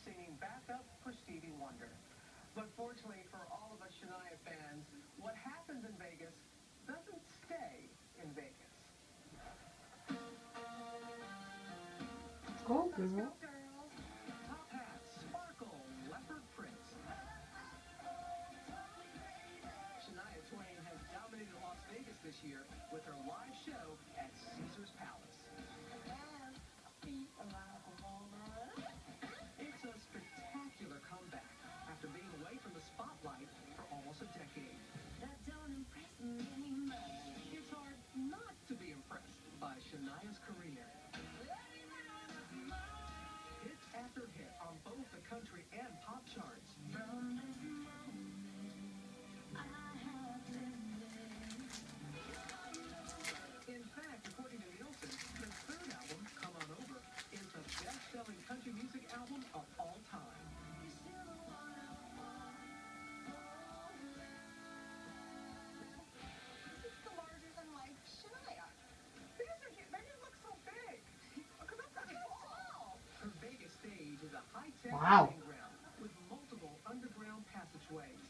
singing backup for Stevie Wonder. But fortunately for all of us Shania fans, what happens in Vegas doesn't stay in Vegas. Go, girl. Let's go, girls. Top hats, sparkle, leopard prints. Shania Twain has dominated Las Vegas this year with her live show at Caesar's Palace. It's a spectacular comeback after being away from the spotlight for almost a decade. That don't impress me much. It's hard not to be impressed by Shania's career. Hit after hit on both the country and pop charts. From this moment, I have been there. In fact, according to Nielsen, the third album, Come On Over, is the best-selling country music album of all time. You're still the one I want. This is the larger-than-life Shania. These are huge. They didn't look so big. Because I'm pretty tall. Her Vegas stage is a high-tech Wow. playground with multiple underground passageways,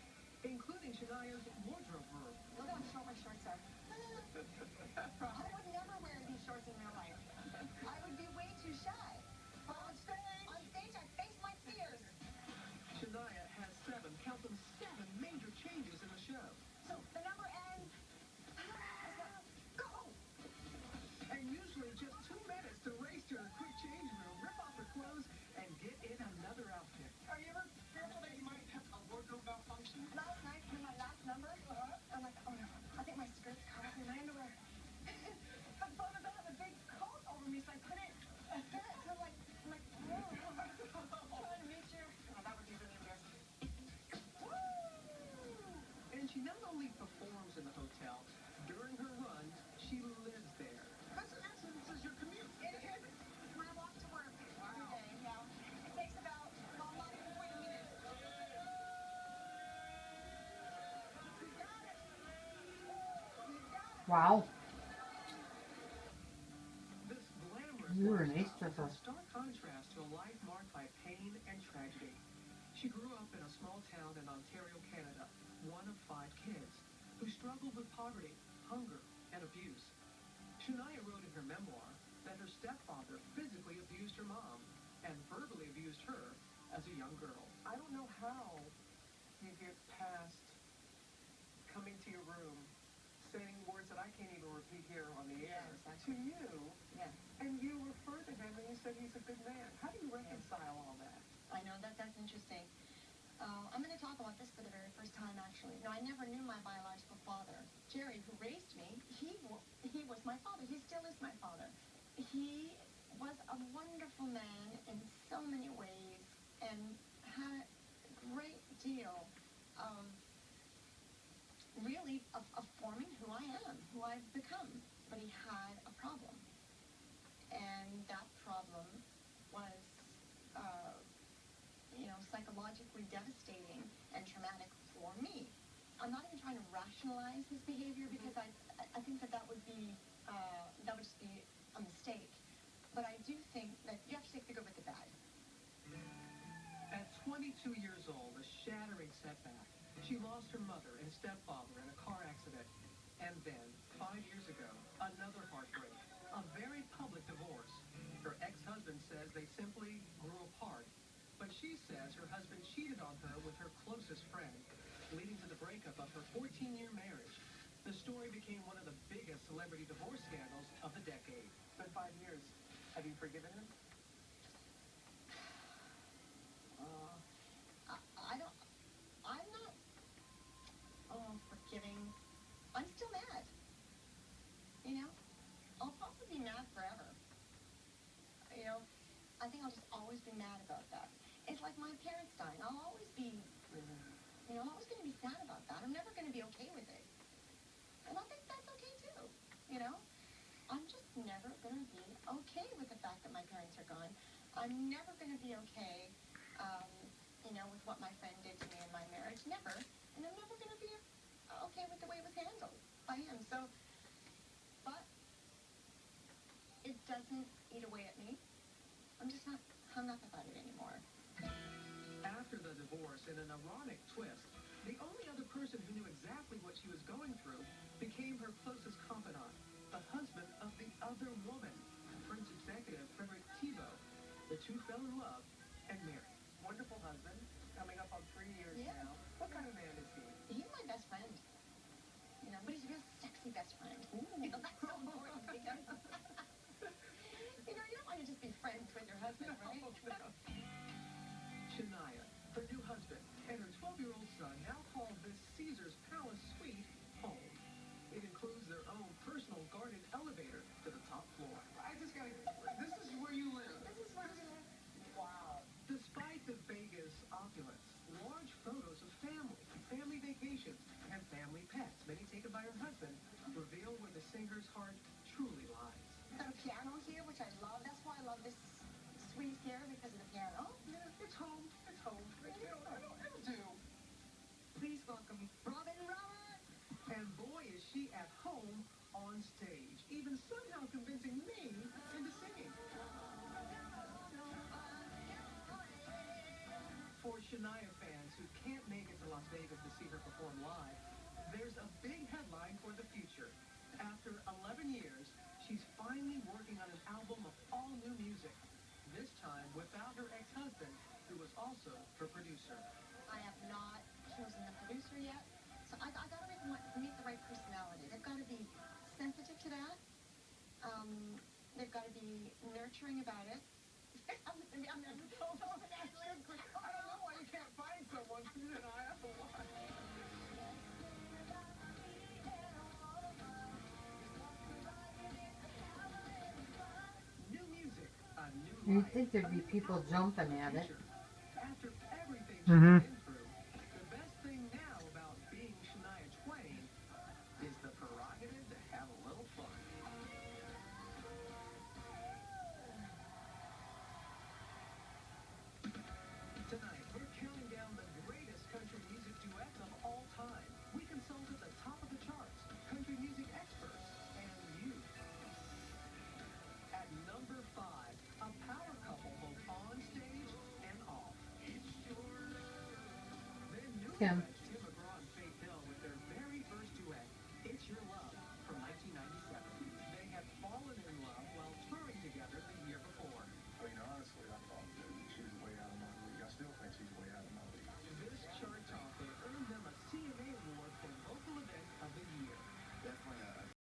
including Shania's wardrobe room. Look how short my shorts are. I would never wear these shorts in real life. I would be way too shy. But on stage, I face my fears. Shania has count them, seven major changes in the show. So the number ends. Go! And usually just 2 minutes to race to her quick change room, rip off her clothes, and get in another outfit. Are you ever fearful that you might have a wardrobe malfunction? Last night, in my last number, I'm like, oh no, I think my skirt's caught up in my underwear. I thought I have a big coat over me, so I put it so I'm like, trying to make sure. Oh, that would be really embarrassing. Woo! And she not only performs in the hotel, during her runs, she lives there. This is your commute. It is. When I walk to work every day, yeah. It takes about, well, not even 20 minutes. You got it. You got it. Wow. This glamorous You were an lifestyle extra. is a stark contrast to a life marked by pain and tragedy. She grew up in a small town in Ontario, Canada, one of 5 kids, who struggled with poverty, hunger, and abuse. Shania wrote in her memoir that her stepfather physically abused her mom and verbally abused her as a young girl. I don't know how you get past coming to your room, saying words that I can't even repeat here on the air to you, and you refer to him and you said he's a good man. How do you reconcile all that? I know that's interesting. I'm going to talk about this for the very first time, actually. No, I never knew my biological father. Jerry, who raised me, he was my father. He still is my father. He was a wonderful man in so many ways and had a great deal of really of forming who I am, who I've become. But he had a problem. And that problem was, psychologically devastating and traumatic for me. I'm not even trying to rationalize his behavior because I think that would just be a mistake. But I do think that you have to take the good with the bad. At 22 years old, a shattering setback. She lost her mother and stepfather in a car accident. And then, 5 years ago, another heartbreak. A very public divorce. Her ex-husband says they simply grew apart. But she says her husband cheated on her with her closest friend, leading to the breakup of her 14-year marriage. The story became one of the biggest celebrity divorce scandals of the decade. It's been 5 years. Have you forgiven him? I'm not, forgiving. I'm still mad. I'll probably be mad forever. I think I'll just always be mad about that. It's like my parents dying. I'll always be, I'm always going to be sad about that. I'm never going to be okay with it. And I think that's okay too, I'm just never going to be okay with the fact that my parents are gone. I'm never going to be okay, with what my friend did to me in my marriage. Never. And I'm never going to be okay with the way it was handled by him. So, but it doesn't eat away at me. I'm just not hung up about it anymore. a divorce in an ironic twist. The only other person who knew exactly what she was going through became her closest confidant, the husband of the other woman, Prince executive Frederick Thibault. The two fell in love and married. Wonderful husband, coming up on 3 years Yeah. now. What kind of man is he? He's my best friend. You know, but he's a real sexy best friend. You know, that's so important because, you know, you don't want to just be friends with your husband, right? Shania, her new husband, and her 12-year-old son now call this Caesar's Palace suite home. It includes their own personal garden elevator to the top floor. This is where you live. This is where we live. Wow. Despite the Vegas opulence, large photos of family vacations, and family pets, many taken by her husband, reveal where the singer's heart truly lies. Got a piano here, which I love. That's why I love this suite here, because of the piano. Yeah, it's home. It's home. It'll do. Please welcome Robin Roberts! And boy, is she at home on stage, even somehow convincing me into singing. For Shania fans who can't make it to Las Vegas to see her perform live, there's a big headline for the future. After 11 years, she's finally working on an album of all new music. This time without her ex-husband, who was also her producer. I have not chosen the producer yet, so I got to meet the right personality. They've got to be sensitive to that. They've got to be nurturing about it. I don't know why you can't find someone, Shania. Why? New music, a new You'd life, think there'd a be new people outlook jumping for the at it. future. After everything she's Mhm. been through, the best thing now about being Shania Twain is the prerogative to have a little fun. Tonight, we're counting down the greatest country music duets of all time. We consulted the top of the charts, country music experts, and you. At number 5, a power couple both on stage and off. Then new Kim. duet